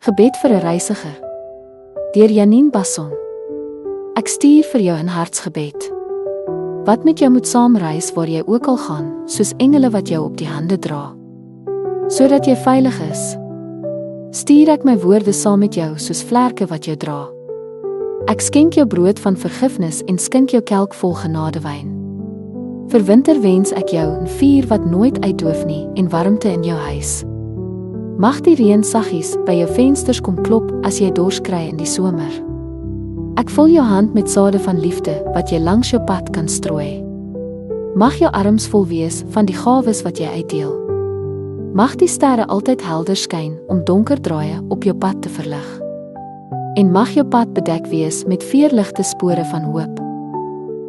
Gebed vir 'n reisiger. Deur Janine Basson. Ek stuur vir jou 'n hartsgebed. Wat met jou moet saamreis waar jy ook al gaan, soos engele wat jou op die hande dra, sodat jy veilig is. Stuur ek my woorde saam met jou soos vlerke wat jou dra. Ek skenk jou brood van vergifnis en skink jou kelk vol genadewyn. Vir winter wens ek jou 'n vuur wat nooit uitdoof nie en warmte in jou huis. Mag die reën saggies by jou vensters kom klop as jy dors kry in die somer. Ek vul jou hand met sade van liefde wat jy langs jou pad kan strooi. Mag jou arms vol wees van die gawes wat jy uitdeel. Mag die sterre altyd helder skyn om donker draaie op jou pad te verlig. En mag jou pad bedek wees met veerligte spore van hoop.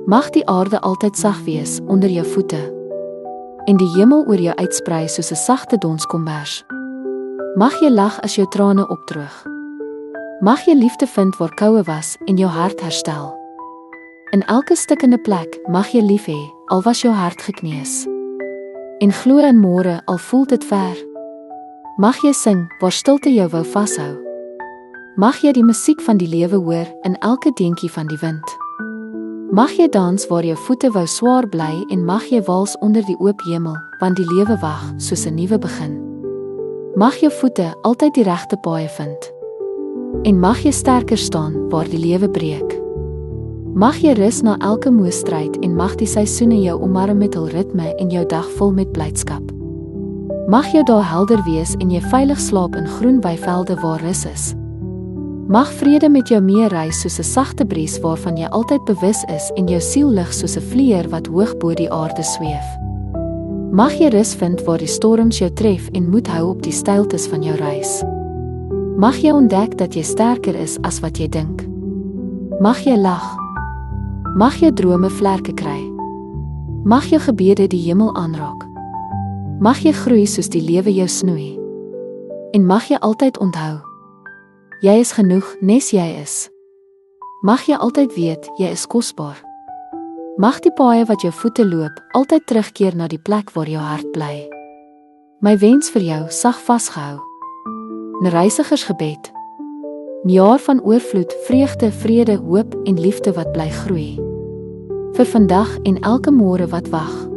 Mag die aarde altyd sag wees onder jou voete en die hemel oor jou uitsprei soos 'n sagte donskombers. Mag jy lag as jou trane opdroog. Mag jy liefde vind waar koue was en jou hart herstel. In elke stikkende plek mag jy lief hê, al was jou hart gekneus. En glo in môre al voel dit ver. Mag jy sing waar stilte jou wou vashou. Mag jy die musiek van die lewe hoor in elke deentjie van die wind. Mag jy dans waar jou voete wou swaar bly en mag jy wals onder die oop hemel, want die lewe wag soos 'n nuwe begin. Mag jou voete altyd die regte paaie vind. En mag jy sterker staan waar die lewe breek. Mag jy rus na elke moestryd en mag die seisoene jou omarm met hul ritme en jou dag vol met blydskap. Mag jou dae helder wees en jy veilig slaap in groen weivelde waar rus is. Mag vrede met jou meereis soos 'n sagte bries waarvan jy altyd bewus is en jou siel lig soos 'n vlieër wat hoog bo die aarde sweef. Mag jy rus vind waar die storms jou tref en moed hou op die steiltes van jou reis. Mag jy ontdek dat jy sterker is as wat jy dink. Mag jy lag. Mag jou drome vlerke kry. Mag jou gebede die hemel aanraak. Mag jy groei soos die lewe jou snoei. En mag jy altyd onthou, jy is genoeg nes jy is. Mag jy altyd weet, jy is kosbaar. Mag die paaie wat jou voete loop, altyd terugkeer na die plek waar jou hart bly. My wens vir jou sag vasgehou. 'n Reisigersgebed. 'n jaar van oorvloed, vreugde, vrede, hoop en liefde wat bly groei. Vir vandag en elke môre wat wag.